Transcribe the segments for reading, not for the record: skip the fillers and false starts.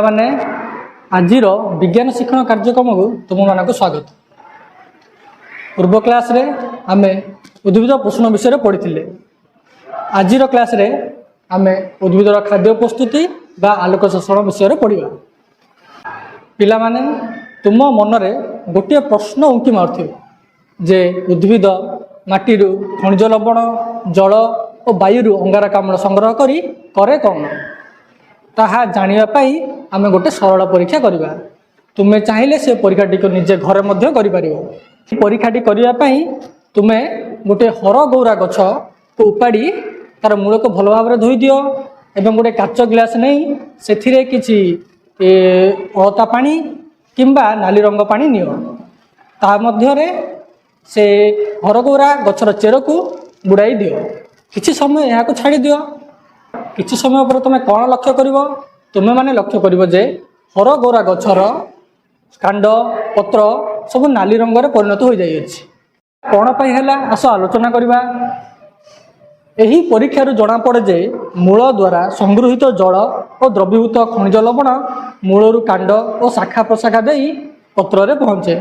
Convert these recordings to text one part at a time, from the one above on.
ପିଲାମାନେ ଆଜିର ବିଜ୍ଞାନ ଶିକ୍ଷଣ କାର୍ଯ୍ୟକ୍ରମକୁ ତୁମମାନଙ୍କୁ ସ୍ୱାଗତ। ପୂର୍ବ କ୍ଲାସରେ ଆମେ ଉଦ୍ଭିଦ ପୋଷଣ ବିଷୟରେ ପଢ଼ିଥିଲେ। ଆଜିର କ୍ଲାସରେ ଆମେ ଉଦ୍ଭିଦର ଖାଦ୍ୟ ପ୍ରସ୍ତୁତି ବା ଆଲୋକ ଶୋଷଣ ବିଷୟରେ ପଢ଼ିବା। ପିଲାମାନେ ତୁମ ମନରେ ଗୋଟିଏ ପ୍ରଶ୍ନ ଉଙ୍କି ମାରୁଥିବ ଯେ ଉଦ୍ଭିଦ ମାଟିରୁ ଖଣିଜ ଲବଣ, ଜଳ ଓ ବାୟୁରୁ ଅଙ୍ଗାରକାମ୍ଳ ସଂଗ୍ରହ କରି କରେ କ'ଣ? ତାହା ଜାଣିବା ପାଇଁ ଆମେ ଗୋଟେ ସରଳ ପରୀକ୍ଷା କରିବା। ତୁମେ ଚାହିଁଲେ ସେ ପରୀକ୍ଷାଟିକୁ ନିଜେ ଘରେ ମଧ୍ୟ କରିପାରିବ। ସେ ପରୀକ୍ଷାଟି କରିବା ପାଇଁ ତୁମେ ଗୋଟେ ହରଗୌରା ଗଛକୁ ଉପାଡ଼ି ତାର ମୂଳକୁ ଭଲ ଭାବରେ ଧୋଇ ଦିଅ ଏବଂ ଗୋଟେ କାଚ ଗ୍ଲାସ୍ ନେଇ ସେଥିରେ କିଛି ଅଳତା ପାଣି କିମ୍ବା ନାଲି ରଙ୍ଗ ପାଣି ନିଅ। ତା ମଧ୍ୟରେ ସେ ହରଗୌରା ଗଛର ଚେରକୁ ବୁଡ଼ାଇ ଦିଅ। କିଛି ସମୟ ଏହାକୁ ଛାଡ଼ି ଦିଅ। କିଛି ସମୟ ପରେ ତୁମେ କ'ଣ ଲକ୍ଷ୍ୟ କରିବ? ତୁମେମାନେ ଲକ୍ଷ୍ୟ କରିବ ଯେ ହରଗୌରା ଗଛର କାଣ୍ଡ ପତ୍ର ସବୁ ନାଲି ରଙ୍ଗରେ ପରିଣତ ହୋଇଯାଇଅଛି। କ'ଣ ପାଇଁ ହେଲା ଆସ ଆଲୋଚନା କରିବା। ଏହି ପରୀକ୍ଷାରୁ ଜଣାପଡ଼େ ଯେ ମୂଳ ଦ୍ୱାରା ସଂଗୃହୀତ ଜଳ ଓ ଦ୍ରବୀଭୂତ ଖଣିଜ ଲବଣ ମୂଳରୁ କାଣ୍ଡ ଓ ଶାଖା ପ୍ରଶାଖା ଦେଇ ପତ୍ରରେ ପହଞ୍ଚେ।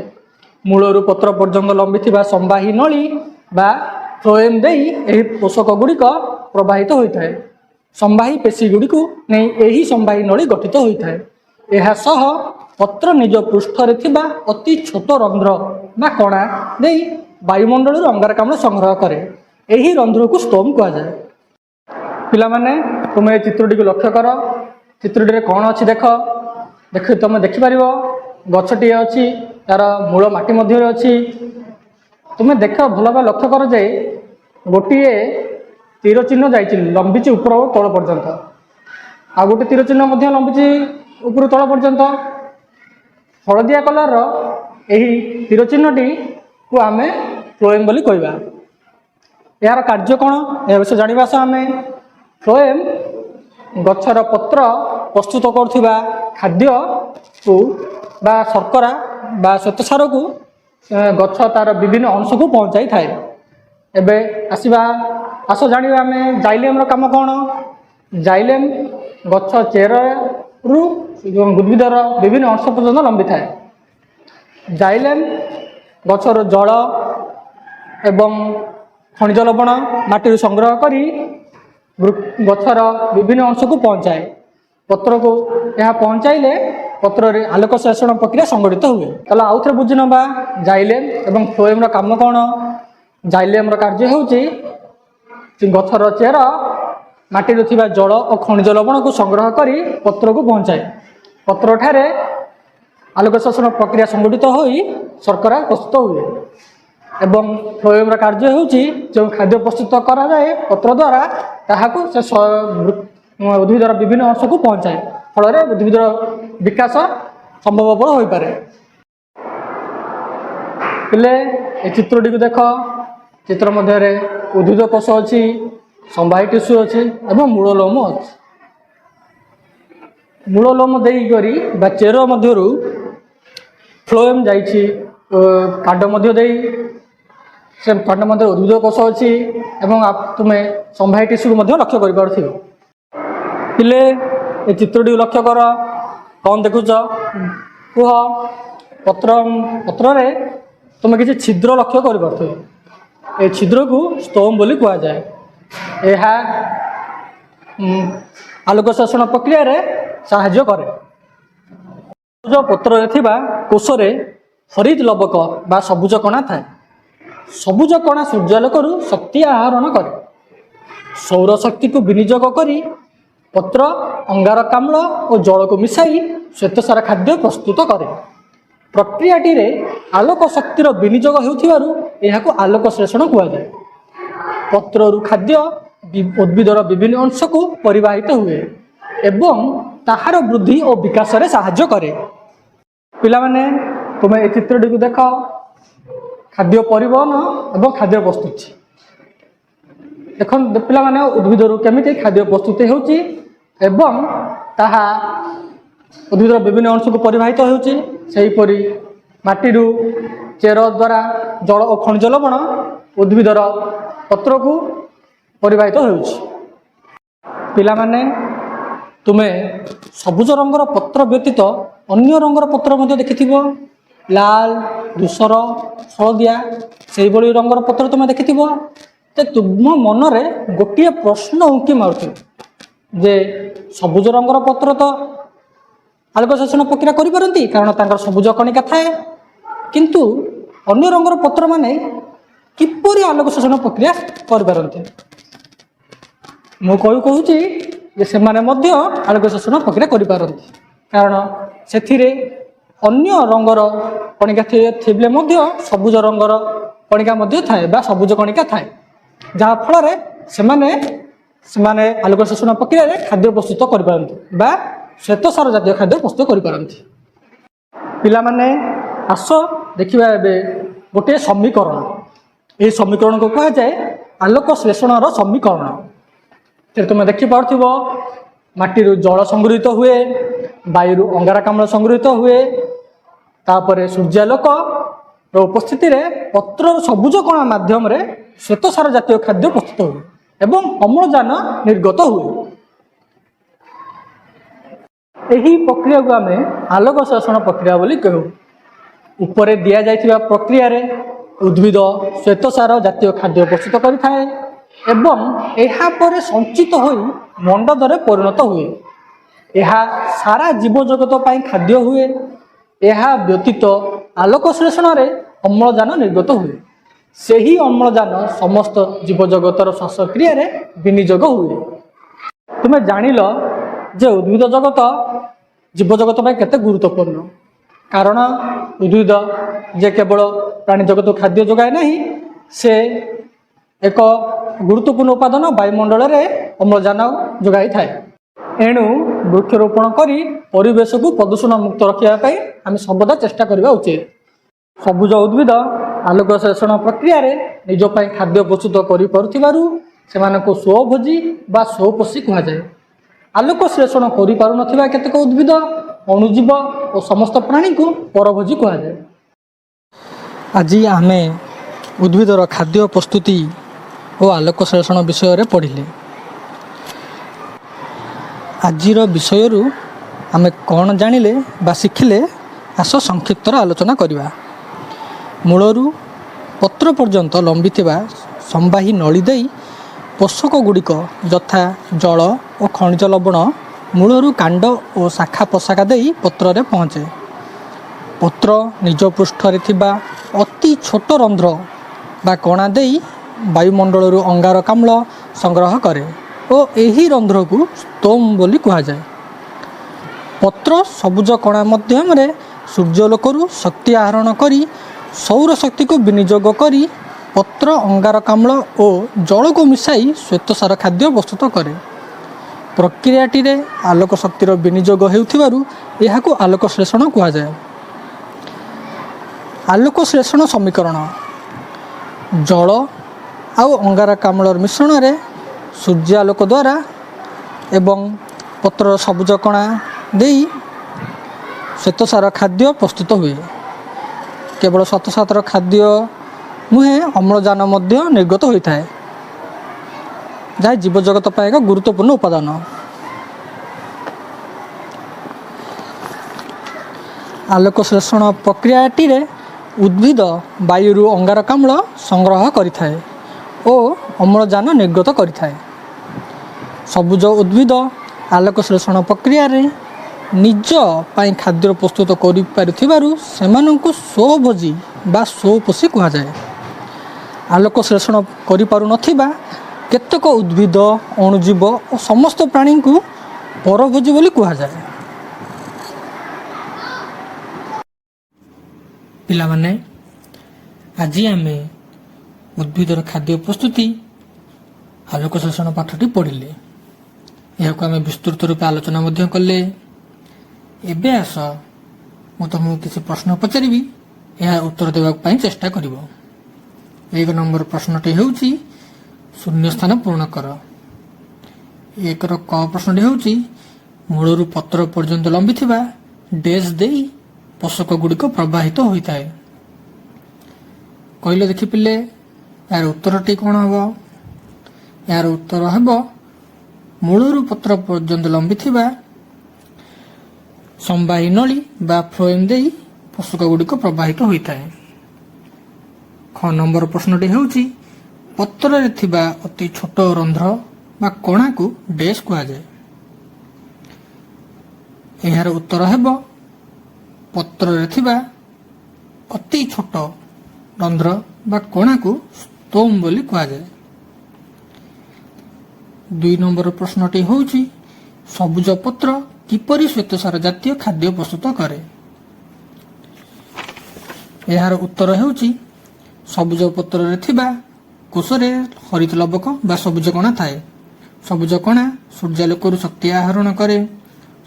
ମୂଳରୁ ପତ୍ର ପର୍ଯ୍ୟନ୍ତ ଲମ୍ବିଥିବା ସମ୍ବାହୀ ନଳୀ ବା ଫ୍ଲୋଏମ୍ ଦେଇ ଏହି ପୋଷକ ଗୁଡ଼ିକ ପ୍ରବାହିତ ହୋଇଥାଏ। ସମ୍ବାହୀ ପେଶୀ ଗୁଡ଼ିକୁ ନେଇ ଏହି ସମ୍ବାହୀ ନଳୀ ଗଠିତ ହୋଇଥାଏ। ଏହା ସହ ପତ୍ର ନିଜ ପୃଷ୍ଠରେ ଥିବା ଅତି ଛୋଟ ରନ୍ଧ୍ର ବା କଣା ଦେଇ ବାୟୁମଣ୍ଡଳରୁ ଅଙ୍ଗାରକାମ୍ଳ ସଂଗ୍ରହ କରେ। ଏହି ରନ୍ଧ୍ରକୁ ଷ୍ଟୋମ୍ କୁହାଯାଏ। ପିଲାମାନେ ତୁମେ ଏ ଚିତ୍ରଟିକୁ ଲକ୍ଷ୍ୟ କର। ଚିତ୍ରଟିରେ କ'ଣ ଅଛି ଦେଖ। ତୁମେ ଦେଖିପାରିବ ଗଛଟିଏ ଅଛି, ତାର ମୂଳ ମାଟି ମଧ୍ୟରେ ଅଛି। ତୁମେ ଦେଖ ଭଲ ଭାବେ ଲକ୍ଷ୍ୟ କର ଯେ ଗୋଟିଏ ତୀର ଚିହ୍ନ ଯାଇଛି, ଲମ୍ବିଛି ଉପର ଓ ତଳ ପର୍ଯ୍ୟନ୍ତ। ଆଉ ଗୋଟେ ତୀର ଚିହ୍ନ ମଧ୍ୟ ଲମ୍ବିଛି ଉପରୁ ତଳ ପର୍ଯ୍ୟନ୍ତ। ହଳଦିଆ କଲରର ଏହି ତୀର ଚିହ୍ନଟିକୁ ଆମେ ଫ୍ଲୋଏମ୍ ବୋଲି କହିବା। ଏହାର କାର୍ଯ୍ୟ କ'ଣ ଏହା ବିଷୟରେ ଜାଣିବା ଆସ ଆମେ। ଫ୍ଲୋଏମ୍ ଗଛର ପତ୍ର ପ୍ରସ୍ତୁତ କରୁଥିବା ଖାଦ୍ୟକୁ ବା ଶର୍କରା ବା ଶ୍ୱେତସାରକୁ ଗଛ ତାର ବିଭିନ୍ନ ଅଂଶକୁ ପହଞ୍ଚାଇଥାଏ। ଏବେ ଆସ ଜାଣିବା ଆମେ ଜାଇଲେମ୍ର କାମ କ'ଣ। ଜାଇଲେମ୍ ଗଛ ଚେରରୁ ଉଦ୍ଭିଦର ବିଭିନ୍ନ ଅଂଶ ପର୍ଯ୍ୟନ୍ତ ଲମ୍ବିଥାଏ। ଜାଇଲେମ୍ ଗଛର ଜଳ ଏବଂ ଖଣିଜ ଲବଣ ମାଟିରୁ ସଂଗ୍ରହ କରି ଗଛର ବିଭିନ୍ନ ଅଂଶକୁ ପହଞ୍ଚାଏ। ପତ୍ରକୁ ଏହା ପହଞ୍ଚାଇଲେ ପତ୍ରରେ ଆଲୋକ ସଂଶ୍ଳେଷଣ ପ୍ରକ୍ରିୟା ସଂଗଠିତ ହୁଏ। ତାହେଲେ ଆଉ ଥରେ ବୁଝି ନେବା ଜାଇଲେମ୍ ଏବଂ ଫ୍ଲୋଏମ୍ର କାମ କ'ଣ। ଜାଇଲେମ୍ର କାର୍ଯ୍ୟ ହେଉଛି ଗଛର ଚେର ମାଟିରେ ଥିବା ଜଳ ଓ ଖଣିଜ ଲବଣକୁ ସଂଗ୍ରହ କରି ପତ୍ରକୁ ପହଞ୍ଚାଏ। ପତ୍ରଠାରେ ଆଲୋକ ଶୋଷଣ ପ୍ରକ୍ରିୟା ସଂଗଠିତ ହୋଇ ଶର୍କରା ପ୍ରସ୍ତୁତ ହୁଏ। ଏବଂ ଫ୍ଲୋଏମ୍ର କାର୍ଯ୍ୟ ହେଉଛି ଯେଉଁ ଖାଦ୍ୟ ପ୍ରସ୍ତୁତ କରାଯାଏ ପତ୍ର ଦ୍ୱାରା ତାହାକୁ ସେ ଉଦ୍ଭିଦର ବିଭିନ୍ନ ଅଂଶକୁ ପହଞ୍ଚାଏ। ଫଳରେ ଉଦ୍ଭିଦର ବିକାଶ ସମ୍ଭବପର ହୋଇପାରେ। ହେଲେ ଏ ଚିତ୍ରଟିକୁ ଦେଖ। ଚିତ୍ର ମଧ୍ୟରେ ଉଦ୍ଭିଦ କୋଷ ଅଛି, ସମ୍ବାହୀ ଟିସ୍ୟୁ ଅଛି ଏବଂ ମୂଳ ଲୋମ ଅଛି। ମୂଳ ଲୋମ ଦେଇକରି ବା ଚେର ମଧ୍ୟରୁ ଫ୍ଲୋଏମ୍ ଯାଇଛି, କାଣ୍ଡ ମଧ୍ୟ ଦେଇ ସେ କାଣ୍ଡ ମଧ୍ୟରେ ଉଦ୍ଭିଦ କୋଷ ଅଛି ଏବଂ ତୁମେ ସମ୍ବାହୀ ଟିସ୍ୟୁକୁ ମଧ୍ୟ ଲକ୍ଷ୍ୟ କରିପାରୁଥିବ। ହେଲେ ଏ ଚିତ୍ରଟିକୁ ଲକ୍ଷ୍ୟ କର। କ'ଣ ଦେଖୁଛ କୁହ। ପତ୍ରରେ ତୁମେ କିଛି ଛିଦ୍ର ଲକ୍ଷ୍ୟ କରିପାରୁଥିବ। ଏ ଛିଦ୍ରକୁ ଷ୍ଟୋମ୍ ବୋଲି କୁହାଯାଏ। ଏହା ଆଲୋକ ଶୋଷଣ ପ୍ରକ୍ରିୟାରେ ସାହାଯ୍ୟ କରେ। ସବୁଜ ପତ୍ରରେ ଥିବା କୋଷରେ ହରିତ ଲବକ ବା ସବୁଜ କଣା ଥାଏ। ସବୁଜ କଣା ସୂର୍ଯ୍ୟାଲୋକରୁ ଶକ୍ତି ଆହରଣ କରେ। ସୌରଶକ୍ତିକୁ ବିନିଯୋଗ କରି ପତ୍ର ଅଙ୍ଗାରକାମ୍ଳ ଓ ଜଳକୁ ମିଶାଇ ଶ୍ୱେତସାର ଖାଦ୍ୟ ପ୍ରସ୍ତୁତ କରେ। ପ୍ରକ୍ରିୟାଟିରେ ଆଲୋକ ଶକ୍ତିର ବିନିଯୋଗ ହେଉଥିବାରୁ ଏହାକୁ ଆଲୋକ ସଂଶ୍ଳେଷଣ କୁହାଯାଏ। ପତ୍ରରୁ ଖାଦ୍ୟ ଉଦ୍ଭିଦର ବିଭିନ୍ନ ଅଂଶକୁ ପରିବାହିତ ହୁଏ ଏବଂ ତାହାର ବୃଦ୍ଧି ଓ ବିକାଶରେ ସାହାଯ୍ୟ କରେ। ପିଲାମାନେ ତୁମେ ଏ ଚିତ୍ରଟିକୁ ଦେଖ। ଖାଦ୍ୟ ପରିବହନ ଏବଂ ଖାଦ୍ୟ ପ୍ରସ୍ତୁତି। ଦେଖନ୍ତୁ ପିଲାମାନେ ଉଦ୍ଭିଦରୁ କେମିତି ଖାଦ୍ୟ ପ୍ରସ୍ତୁତି ହେଉଛି ଏବଂ ତାହା ଉଦ୍ଭିଦର ବିଭିନ୍ନ ଅଂଶକୁ ପରିବାହିତ ହେଉଛି। ସେହିପରି ମାଟିରୁ ଚେର ଦ୍ୱାରା ଜଳ ଓ ଖଣିଜ ଲବଣ ଉଦ୍ଭିଦର ପତ୍ରକୁ ପରିବାହିତ ହେଉଛି। ପିଲାମାନେ ତୁମେ ସବୁଜ ରଙ୍ଗର ପତ୍ର ବ୍ୟତୀତ ଅନ୍ୟ ରଙ୍ଗର ପତ୍ର ମଧ୍ୟ ଦେଖିଥିବ। ଲାଲ, ଧୂସର, ହଳଦିଆ ସେଇଭଳି ରଙ୍ଗର ପତ୍ର ତୁମେ ଦେଖିଥିବ। ତ ତୁମ ମନରେ ଗୋଟିଏ ପ୍ରଶ୍ନ ଉଙ୍କି ମାରୁଥିବ ଯେ ସବୁଜ ରଙ୍ଗର ପତ୍ର ତ ଆଲୋକ ଶୋଷଣ ପ୍ରକ୍ରିୟା କରିପାରନ୍ତି, କାରଣ ତାଙ୍କର ସବୁଜ କଣିକା ଥାଏ। କିନ୍ତୁ ଅନ୍ୟ ରଙ୍ଗର ପତ୍ରମାନେ କିପରି ଆଲୋକ ଶୋଷଣ ପ୍ରକ୍ରିୟା କରିପାରନ୍ତି? ମୁଁ କହୁଛି ଯେ ସେମାନେ ମଧ୍ୟ ଆଲୋକ ଶୋଷଣ ପ୍ରକ୍ରିୟା କରିପାରନ୍ତି, କାରଣ ସେଥିରେ ଅନ୍ୟ ରଙ୍ଗର କଣିକା ଥିଲେ ମଧ୍ୟ ସବୁଜ ରଙ୍ଗର କଣିକା ମଧ୍ୟ ଥାଏ ବା ସବୁଜ କଣିକା ଥାଏ, ଯାହାଫଳରେ ସେମାନେ ଆଲୋକ ଶୋଷଣ ପ୍ରକ୍ରିୟାରେ ଖାଦ୍ୟ ପ୍ରସ୍ତୁତ କରିପାରନ୍ତି ବା ଶ୍ୱେତସାର ଜାତୀୟ ଖାଦ୍ୟ ପ୍ରସ୍ତୁତ କରିପାରନ୍ତି। ପିଲାମାନେ ଆସ ଦେଖିବା ଏବେ ଗୋଟିଏ ସମୀକରଣ। ଏହି ସମୀକରଣକୁ କୁହାଯାଏ ଆଲୋକ ଶ୍ଳେଷଣର ସମୀକରଣ। ସେଥିରେ ତୁମେ ଦେଖିପାରୁଥିବ ମାଟିରୁ ଜଳ ସଂଗୃହୀତ ହୁଏ, ବାୟୁରୁ ଅଙ୍ଗାରକାମ୍ଳ ସଂଗୃହୀତ ହୁଏ, ତାପରେ ସୂର୍ଯ୍ୟାଲୋକର ଉପସ୍ଥିତିରେ ପତ୍ରର ସବୁଜ କଣା ମାଧ୍ୟମରେ ଶ୍ୱେତସାର ଜାତୀୟ ଖାଦ୍ୟ ପ୍ରସ୍ତୁତ ହୁଏ ଏବଂ ଅମ୍ଳଜାନ ନିର୍ଗତ ହୁଏ। ଏହି ପ୍ରକ୍ରିୟାକୁ ଆମେ ଆଲୋକ ଶୋଷଣ ପ୍ରକ୍ରିୟା ବୋଲି କହୁ। ଉପରେ ଦିଆଯାଇଥିବା ପ୍ରକ୍ରିୟାରେ ଉଦ୍ଭିଦ ଶ୍ୱେତସାର ଜାତୀୟ ଖାଦ୍ୟ ପ୍ରସ୍ତୁତ କରିଥାଏ ଏବଂ ଏହା ପରେ ସଞ୍ଚିତ ହୋଇ ମଣ୍ଡଦରେ ପରିଣତ ହୁଏ। ଏହା ସାରା ଜୀବଜଗତ ପାଇଁ ଖାଦ୍ୟ ହୁଏ। ଏହା ବ୍ୟତୀତ ଆଲୋକ ଶ୍ଳେଷଣରେ ଅମ୍ଳଜାନ ନିର୍ଗତ ହୁଏ। ସେହି ଅମ୍ଳଜାନ ସମସ୍ତ ଜୀବଜଗତର ଶ୍ୱାସକ୍ରିୟାରେ ବିନିଯୋଗ ହୁଏ। ତୁମେ ଜାଣିଲ ଯେ ଉଦ୍ଭିଦ ଜଗତ ଜୀବଜଗତ ପାଇଁ କେତେ ଗୁରୁତ୍ୱପୂର୍ଣ୍ଣ, କାରଣ ଉଦ୍ଭିଦ ଯେ କେବଳ ପ୍ରାଣୀ ଜଗତକୁ ଖାଦ୍ୟ ଯୋଗାଏ ନାହିଁ, ସେ ଏକ ଗୁରୁତ୍ୱପୂର୍ଣ୍ଣ ଉପାଦାନ ବାୟୁମଣ୍ଡଳରେ ଅମ୍ଳଜାନ ଯୋଗାଇଥାଏ। ଏଣୁ ବୃକ୍ଷରୋପଣ କରି ପରିବେଶକୁ ପ୍ରଦୂଷଣ ମୁକ୍ତ ରଖିବା ପାଇଁ ଆମେ ସର୍ବଦା ଚେଷ୍ଟା କରିବା ଉଚିତ। ସବୁଜ ଉଦ୍ଭିଦ ଆଲୋକ ଶୋଷଣ ପ୍ରକ୍ରିୟାରେ ନିଜ ପାଇଁ ଖାଦ୍ୟ ପ୍ରସ୍ତୁତ କରିପାରୁଥିବାରୁ ସେମାନଙ୍କୁ ସ୍ୱଭୋଜୀ ବା ସ୍ୱପୋଷୀ କୁହାଯାଏ। ଆଲୋକ ଶ୍ଳେଷଣ କରିପାରୁନଥିବା କେତେକ ଉଦ୍ଭିଦ, ଅଣୁଜୀବ ଓ ସମସ୍ତ ପ୍ରାଣୀଙ୍କୁ ପରଭୋଜୀ କୁହାଯାଏ। ଆଜି ଆମେ ଉଦ୍ଭିଦର ଖାଦ୍ୟ ପ୍ରସ୍ତୁତି ଓ ଆଲୋକ ଶ୍ଳେଷଣ ବିଷୟରେ ପଢ଼ିଲେ। ଆଜିର ବିଷୟରୁ ଆମେ କ'ଣ ଜାଣିଲେ ବା ଶିଖିଲେ, ଆସ ସଂକ୍ଷିପ୍ତର ଆଲୋଚନା କରିବା। ମୂଳରୁ ପତ୍ର ପର୍ଯ୍ୟନ୍ତ ଲମ୍ବିଥିବା ସମ୍ବାହୀ ନଳୀ ଦେଇ ପୋଷକ ଗୁଡ଼ିକ ଯଥା ଜଳ ଓ ଖଣିଜ ଲବଣ ମୂଳରୁ କାଣ୍ଡ ଓ ଶାଖା ପ୍ରଶାଖା ଦେଇ ପତ୍ରରେ ପହଞ୍ଚେ। ପତ୍ର ନିଜ ପୃଷ୍ଠରେ ଥିବା ଅତି ଛୋଟ ରନ୍ଧ୍ର ବା କଣା ଦେଇ ବାୟୁମଣ୍ଡଳରୁ ଅଙ୍ଗାରକାମ୍ଳ ସଂଗ୍ରହ କରେ ଓ ଏହି ରନ୍ଧ୍ରକୁ ସ୍ତୋମ ବୋଲି କୁହାଯାଏ। ପତ୍ର ସବୁଜ କଣା ମାଧ୍ୟମରେ ସୂର୍ଯ୍ୟାଲୋକରୁ ଶକ୍ତି ଆହରଣ କରି ସୌରଶକ୍ତିକୁ ବିନିଯୋଗ କରି ପତ୍ର ଅଙ୍ଗାରକାମ୍ଳ ଓ ଜଳକୁ ମିଶାଇ ଶ୍ୱେତସାର ଖାଦ୍ୟ ପ୍ରସ୍ତୁତ କରେ। ପ୍ରକ୍ରିୟାଟିରେ ଆଲୋକ ଶକ୍ତିର ବିନିଯୋଗ ହେଉଥିବାରୁ ଏହାକୁ ଆଲୋକ ଶ୍ଳେଷଣ କୁହାଯାଏ। ଆଲୋକ ଶ୍ଳେଷଣ ସମୀକରଣ: ଜଳ ଆଉ ଅଙ୍ଗାରକାମ୍ଳର ମିଶ୍ରଣରେ ସୂର୍ଯ୍ୟାଲୋକ ଦ୍ୱାରା ଏବଂ ପତ୍ରର ସବୁଜ କଣା ଦେଇ ଶ୍ୱେତସାର ଖାଦ୍ୟ ପ୍ରସ୍ତୁତ ହୁଏ। କେବଳ ଶ୍ୱେତସାର ଖାଦ୍ୟ ନୁହେଁ, ଅମ୍ଳଜାନ ମଧ୍ୟ ନିର୍ଗତ ହୋଇଥାଏ, ଯାହା ଜୀବଜଗତ ପାଇଁ ଏକ ଗୁରୁତ୍ୱପୂର୍ଣ୍ଣ ଉପାଦାନ। ଆଲୋକ ଶ୍ଳେଷଣ ପ୍ରକ୍ରିୟାଟିରେ ଉଦ୍ଭିଦ ବାୟୁରୁ ଅଙ୍ଗାରକାମ୍ଳ ସଂଗ୍ରହ କରିଥାଏ ଓ ଅମ୍ଳଜାନ ନିର୍ଗତ କରିଥାଏ। ସବୁଜ ଉଦ୍ଭିଦ ଆଲୋକ ଶ୍ଳେଷଣ ପ୍ରକ୍ରିୟାରେ ନିଜ ପାଇଁ ଖାଦ୍ୟ ପ୍ରସ୍ତୁତ କରିପାରୁଥିବାରୁ ସେମାନଙ୍କୁ ସ୍ୱଭୋଜୀ ବା ସ୍ୱପୋଷୀ କୁହାଯାଏ। ଆଲୋକ ଶ୍ଳେଷଣ କରିପାରୁନଥିବା କେତେକ ଉଦ୍ଭିଦ, ଅଣୁଜୀବ ଓ ସମସ୍ତ ପ୍ରାଣୀଙ୍କୁ ପରଭୋଜୀ ବୋଲି କୁହାଯାଏ। ପିଲାମାନେ, ଆଜି ଆମେ ଉଦ୍ଭିଦର ଖାଦ୍ୟ ପ୍ରସ୍ତୁତି ଆଲୋକ ଶୋଷଣ ପାଠଟି ପଢ଼ିଲେ। ଏହାକୁ ଆମେ ବିସ୍ତୃତ ରୂପେ ଆଲୋଚନା ମଧ୍ୟ କଲେ। ଏବେ ଆସ ମୁଁ ତୁମକୁ କିଛି ପ୍ରଶ୍ନ ପଚାରିବି, ଏହା ଉତ୍ତର ଦେବା ପାଇଁ ଚେଷ୍ଟା କରିବ। 1 ନମ୍ବର ପ୍ରଶ୍ନଟି ହେଉଛି ଶୂନ୍ୟ ସ୍ଥାନ ପୂରଣ କର। 1ର କ ପ୍ରଶ୍ନଟି ହେଉଛି ମୂଳରୁ ପତ୍ର ପର୍ଯ୍ୟନ୍ତ ଲମ୍ବିଥିବା ଡେସ୍ ଦେଇ ପୋଷକ ଗୁଡ଼ିକ ପ୍ରବାହିତ ହୋଇଥାଏ। କହିଲେ ଦେଖି ପିଲେ, ଏହାର ଉତ୍ତରଟି କ'ଣ ହେବ? ଏହାର ଉତ୍ତର ହେବ ମୂଳରୁ ପତ୍ର ପର୍ଯ୍ୟନ୍ତ ଲମ୍ବିଥିବା ସମ୍ବାହୀ ନଳୀ ବା ଫ୍ଲୋଏମ୍ ଦେଇ ପୋଷକ ଗୁଡ଼ିକ ପ୍ରବାହିତ ହୋଇଥାଏ। ଖ ନମ୍ବର ପ୍ରଶ୍ନଟି ହେଉଛି ପତ୍ରରେ ଥିବା ଅତି ଛୋଟ ରନ୍ଧ୍ର ବା କଣାକୁ ଡ୍ୟାସ୍ କୁହାଯାଏ। ଏହାର ଉତ୍ତର ହେବ ପତ୍ରରେ ଥିବା ଅତି ଛୋଟ ରନ୍ଧ୍ର ବା କଣାକୁ ଷ୍ଟୋମ୍ ବୋଲି କୁହାଯାଏ। 2 ନମ୍ବର ପ୍ରଶ୍ନଟି ହେଉଛି ସବୁଜ ପତ୍ର କିପରି ଶ୍ୱେତସାର ଜାତୀୟ ଖାଦ୍ୟ ପ୍ରସ୍ତୁତ କରେ? ଏହାର ଉତ୍ତର ହେଉଛି ସବୁଜ ପତ୍ରରେ ଥିବା କୋଷରେ ହରିତ ଲବକ ବା ସବୁଜ କଣା ଥାଏ। ସବୁଜ କଣା ସୂର୍ଯ୍ୟାଲୋକରୁ ଶକ୍ତି ଆହରଣ କରେ।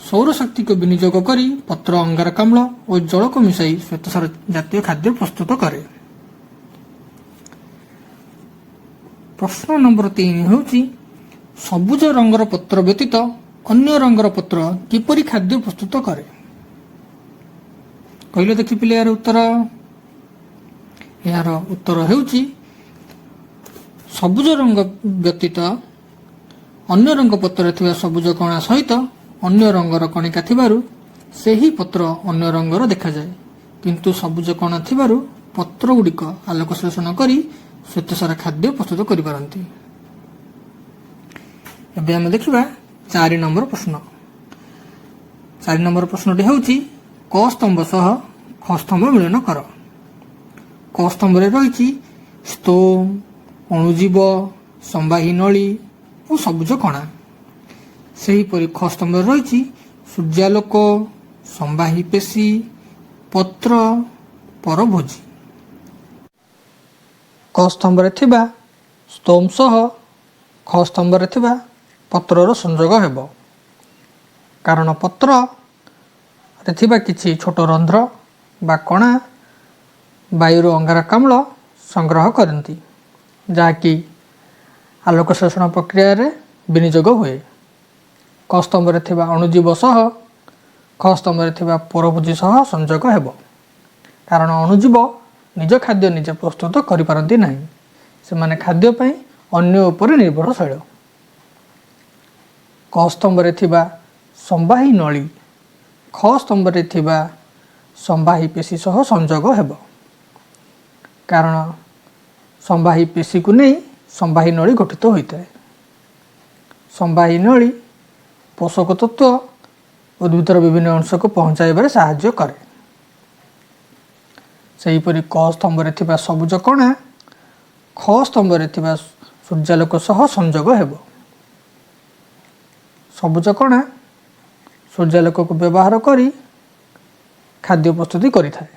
ସୌରଶକ୍ତିକୁ ବିନିଯୋଗ କରି ପତ୍ର ଅଙ୍ଗାରକାମ୍ଳ ଓ ଜଳକୁ ମିଶାଇ ଶ୍ୱେତସାର ଜାତୀୟ ଖାଦ୍ୟ ପ୍ରସ୍ତୁତ କରେ। ପ୍ରଶ୍ନ ନମ୍ବର 3 ହେଉଛି ସବୁଜ ରଙ୍ଗର ପତ୍ର ବ୍ୟତୀତ ଅନ୍ୟ ରଙ୍ଗର ପତ୍ର କିପରି ଖାଦ୍ୟ ପ୍ରସ୍ତୁତ କରେ? କହିଲେ ଦେଖି ପିଲେ ଏହାର ଉତ୍ତର। ଏହାର ଉତ୍ତର ହେଉଛି ସବୁଜ ରଙ୍ଗ ବ୍ୟତୀତ ଅନ୍ୟ ରଙ୍ଗ ପତ୍ରରେ ଥିବା ସବୁଜ କଣା ସହିତ ଅନ୍ୟ ରଙ୍ଗର କଣିକା ଥିବାରୁ ସେହି ପତ୍ର ଅନ୍ୟ ରଙ୍ଗର ଦେଖାଯାଏ, କିନ୍ତୁ ସବୁଜ କଣା ଥିବାରୁ ପତ୍ର ଗୁଡ଼ିକ ଆଲୋକ ଶୋଷଣ କରି ଶ୍ୱେତସାର ଖାଦ୍ୟ ପ୍ରସ୍ତୁତ କରିପାରନ୍ତି। ଏବେ ଆମେ ଦେଖିବା 4 ନମ୍ବର ପ୍ରଶ୍ନ। 4 ନମ୍ବର ପ୍ରଶ୍ନଟି ହେଉଛି କ ସ୍ତମ୍ଭ ସହ ଖ ସ୍ତମ୍ଭ ମିଳନ କର। କ ସ୍ତମ୍ଭରେ ରହିଛି ଷ୍ଟୋମ୍, ଅଣୁଜୀବ, ସମ୍ବାହୀ ନଳୀ ଓ ସବୁଜ କଣା। ସେହିପରି ଖ ସ୍ତମ୍ଭରେ ରହିଛି ସୂର୍ଯ୍ୟାଲୋକ, ସମ୍ବାହୀ ପେଶୀ, ପତ୍ର, ପରଭୋଜି। କ ସ୍ତମ୍ଭରେ ଥିବା ଷ୍ଟୋମ୍ ସହ ଖ ସ୍ତମ୍ଭରେ ଥିବା ପତ୍ରର ସଂଯୋଗ ହେବ, କାରଣ ପତ୍ରରେ ଥିବା କିଛି ଛୋଟ ରନ୍ଧ୍ର ବା କଣା ବାୟୁର ଅଙ୍ଗାରକାମ୍ଳ ସଂଗ୍ରହ କରନ୍ତି, ଯାହାକି ଆଲୋକ ଶୋଷଣ ପ୍ରକ୍ରିୟାରେ ବିନିଯୋଗ ହୁଏ। କ ସ୍ତମ୍ଭରେ ଥିବା ଅଣୁଜୀବ ସହ ଖ ସ୍ତମ୍ଭରେ ଥିବା ପରଭୋଜି ସହ ସଂଯୋଗ ହେବ, କାରଣ ଅଣୁଜୀବ ନିଜ ଖାଦ୍ୟ ନିଜେ ପ୍ରସ୍ତୁତ କରିପାରନ୍ତି ନାହିଁ। ସେମାନେ ଖାଦ୍ୟ ପାଇଁ ଅନ୍ୟ ଉପରେ ନିର୍ଭରଶୀଳ। କ ସ୍ତମ୍ଭରେ ଥିବା ସମ୍ବାହୀ ନଳୀ ଖ ସ୍ତମ୍ଭରେ ଥିବା ସମ୍ବାହୀ ପେଶୀ ସହ ସଂଯୋଗ ହେବ, କାରଣ ସମ୍ବାହୀ ପେଶୀକୁ ନେଇ ସମ୍ବାହୀ ନଳୀ ଗଠିତ ହୋଇଥାଏ। ସମ୍ବାହୀ ନଳୀ ପୋଷକ ତତ୍ତ୍ୱ ଉଦ୍ଭିଦର ବିଭିନ୍ନ ଅଂଶକୁ ପହଞ୍ଚାଇବାରେ ସାହାଯ୍ୟ କରେ। ସେହିପରି କ ସ୍ତମ୍ଭରେ ଥିବା ସବୁଜ କଣା ଖ ସ୍ତମ୍ଭରେ ଥିବା ସୂର୍ଯ୍ୟାଲୋକ ସହ ସଂଯୋଗ ହେବ। ସବୁଜ କଣା ସୂର୍ଯ୍ୟାଲୋକକୁ ବ୍ୟବହାର କରି ଖାଦ୍ୟ ପ୍ରସ୍ତୁତି କରିଥାଏ।